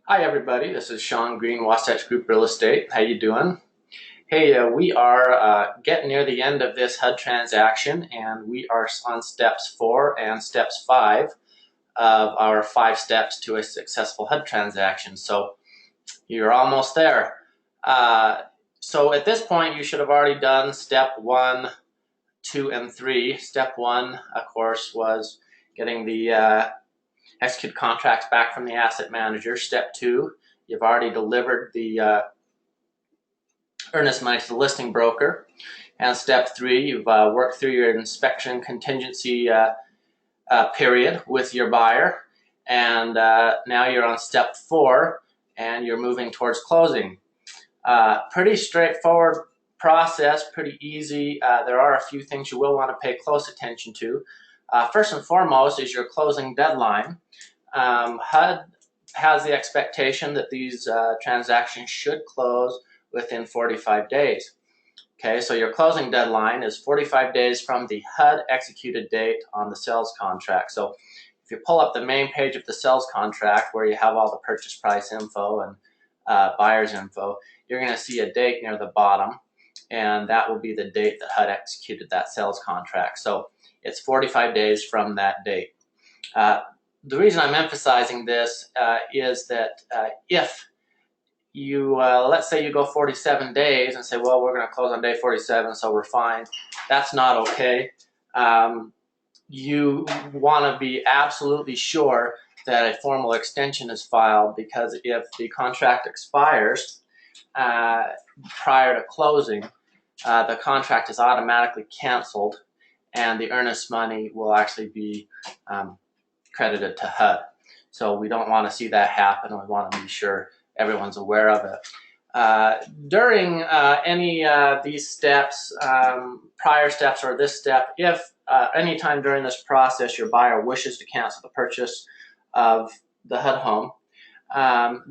Hi everybody, this is Sean Green, Wasatch Group Real Estate. How you doing? Hey, we are getting near the end of this HUD transaction, and we are on steps 4 and steps 5 of our 5 steps to a successful HUD transaction. So you're almost there. So at this point, you should have already done step 1, 2, and 3. Step 1, of course, was getting the execute contracts back from the asset manager. Step 2, you've already delivered the earnest money to the listing broker. And step 3, you've worked through your inspection contingency period with your buyer. And now you're on step 4 and you're moving towards closing. Pretty straightforward process, pretty easy. There are a few things you will want to pay close attention to. First and foremost is your closing deadline. HUD has the expectation that these transactions should close within 45 days. Okay, so your closing deadline is 45 days from the HUD executed date on the sales contract. So if you pull up the main page of the sales contract where you have all the purchase price info and buyer's info, you're going to see a date near the bottom, and that will be the date that HUD executed that sales contract. So it's 45 days from that date. The reason I'm emphasizing this is that if you, let's say you go 47 days and say, well, we're going to close on day 47, so we're fine. That's not okay. You want to be absolutely sure that a formal extension is filed, because if the contract expires prior to closing, the contract is automatically canceled and the earnest money will actually be credited to HUD. So we don't want to see that happen. We want to be sure everyone's aware of it. During any these steps, prior steps or this step, if anytime during this process your buyer wishes to cancel the purchase of the HUD home,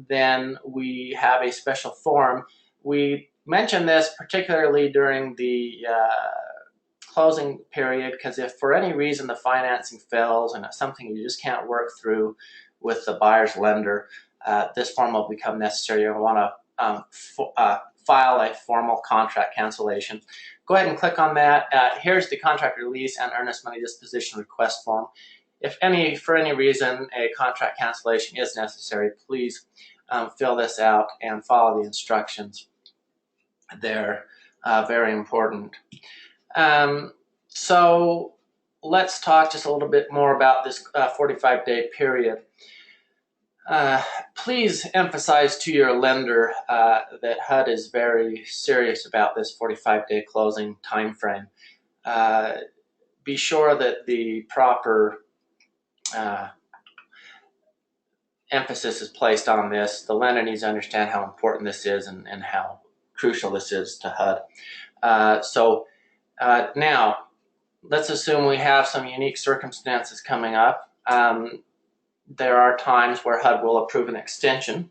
then we have a special form. We mention this particularly during the closing period, because if for any reason the financing fails and it's something you just can't work through with the buyer's lender, this form will become necessary. You'll want to file a formal contract cancellation. Go ahead and click on that. Here's the contract release and earnest money disposition request form. If for any reason a contract cancellation is necessary, please fill this out and follow the instructions. They're very important. So let's talk just a little bit more about this 45-day period. Please emphasize to your lender that HUD is very serious about this 45-day closing time frame. Be sure that the proper emphasis is placed on this. The lender needs to understand how important this is and how crucial this is to HUD. Now, let's assume we have some unique circumstances coming up. There are times where HUD will approve an extension.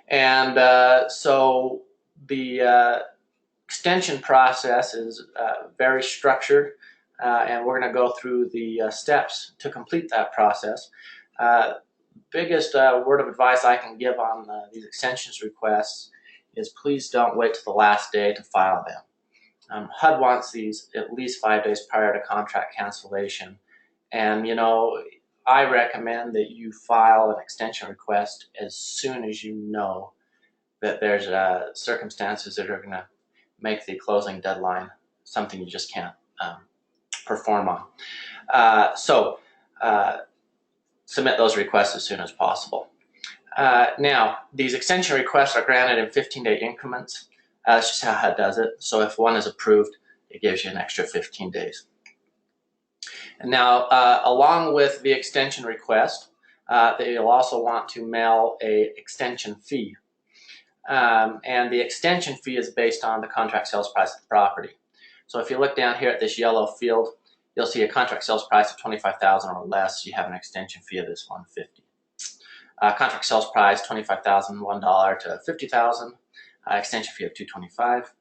And so the extension process is very structured, and we're going to go through the steps to complete that process. Biggest word of advice I can give on these extensions requests is please don't wait till the last day to file them. HUD wants these at least 5 days prior to contract cancellation. And, you know, I recommend that you file an extension request as soon as you know that there's circumstances that are going to make the closing deadline something you just can't perform on. Submit those requests as soon as possible. Now, these extension requests are granted in 15-day increments. That's just how HUD does it. So if one is approved, it gives you an extra 15 days. And now, along with the extension request, you'll also want to mail an extension fee. And the extension fee is based on the contract sales price of the property. So if you look down here at this yellow field, you'll see a contract sales price of $25,000 or less. You have an extension fee of this $150. Contract sales price $25,000, $1 to $50,000. Extension fee of $225,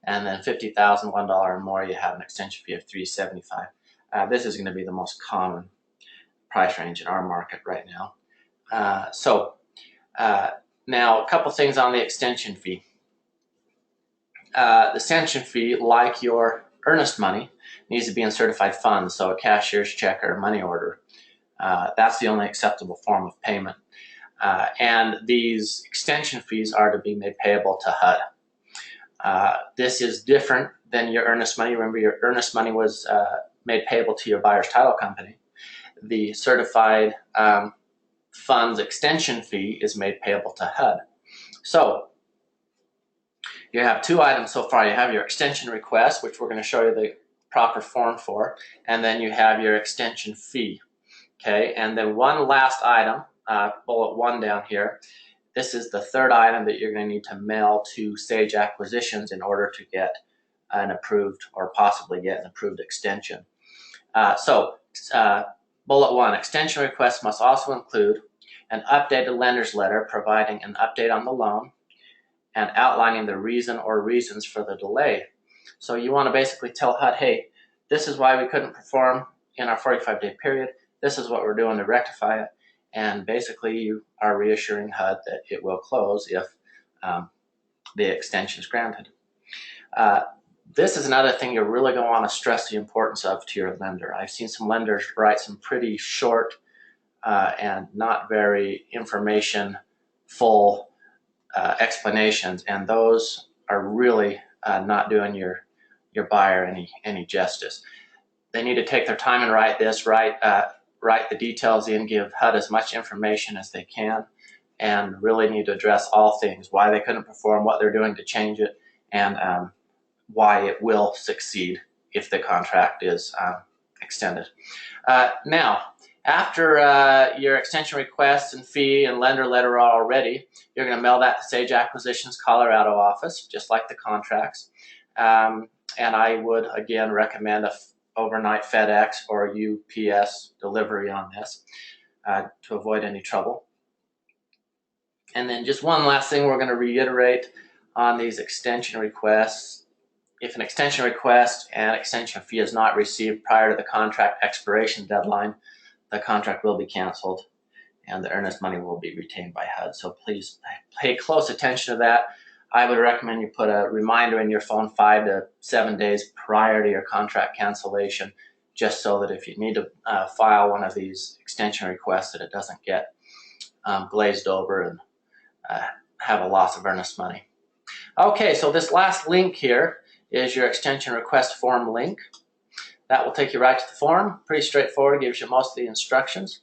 and then $50,000, $1 or more, you have an extension fee of $375. This is going to be the most common price range in our market right now. Now, a couple things on the extension fee. The extension fee, like your earnest money, needs to be in certified funds, so a cashier's check or money order. That's the only acceptable form of payment. And these extension fees are to be made payable to HUD. This is different than your earnest money. Remember, your earnest money was made payable to your buyer's title company. The certified funds extension fee is made payable to HUD. So you have two items so far. You have your extension request, which we're going to show you the proper form for, and then you have your extension fee. Okay, and then one last item, bullet 1 down here. This is the third item that you're going to need to mail to Sage Acquisitions in order to get an approved, or possibly get an approved extension. Bullet 1, extension request must also include an updated lender's letter providing an update on the loan and outlining the reason or reasons for the delay. So you want to basically tell HUD, hey, this is why we couldn't perform in our 45-day period. This is what we're doing to rectify it. And basically you are reassuring HUD that it will close if the extension is granted. This is another thing you're really going to want to stress the importance of to your lender. I've seen some lenders write some pretty short and not very information-full explanations, and those are really not doing your buyer any justice. They need to take their time and write this, write the details in, give HUD as much information as they can, and really need to address all things: why they couldn't perform, what they're doing to change it, and why it will succeed if the contract is extended. Now, after your extension request and fee and lender letter are all ready, you're going to mail that to Sage Acquisitions Colorado office, just like the contracts. And I would, again, recommend a overnight FedEx or UPS delivery on this to avoid any trouble. And then just one last thing we're going to reiterate on these extension requests. If an extension request and extension fee is not received prior to the contract expiration deadline, the contract will be canceled and the earnest money will be retained by HUD. So please pay close attention to that. I would recommend you put a reminder in your phone 5 to 7 days prior to your contract cancellation, just so that if you need to file one of these extension requests, that it doesn't get glazed over and have a loss of earnest money. Okay, so this last link here is your extension request form link. That will take you right to the form. Pretty straightforward, gives you most of the instructions.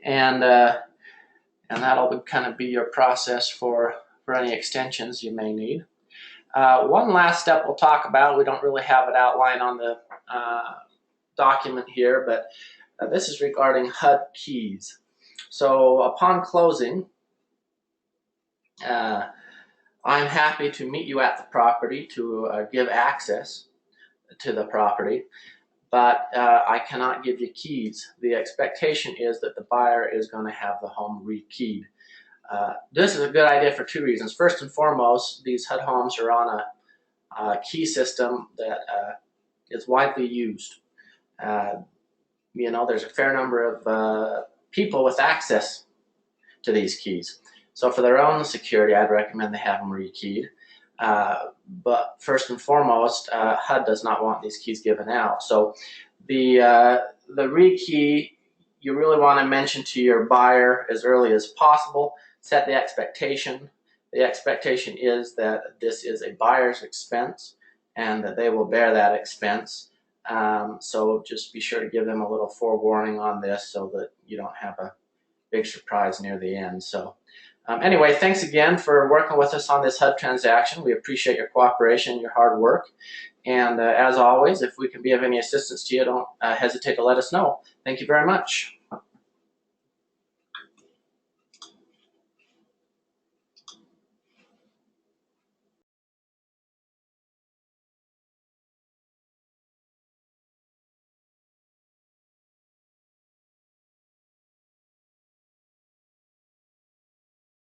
And that'll kind of be your process for any extensions you may need. One last step we'll talk about, we don't really have it outlined on the document here, but this is regarding HUD keys. So upon closing, I'm happy to meet you at the property to give access to the property, but I cannot give you keys. The expectation is that the buyer is going to have the home rekeyed. This is a good idea for 2 reasons. First and foremost, these HUD homes are on a key system that is widely used. You know, there's a fair number of people with access to these keys. So for their own security, I'd recommend they have them rekeyed. But first and foremost, HUD does not want these keys given out. So the rekey, you really want to mention to your buyer as early as possible. Set the expectation. The expectation is that this is a buyer's expense and that they will bear that expense. So just be sure to give them a little forewarning on this so that you don't have a big surprise near the end. So anyway, thanks again for working with us on this HUD transaction. We appreciate your cooperation, your hard work. And as always, if we can be of any assistance to you, don't hesitate to let us know. Thank you very much.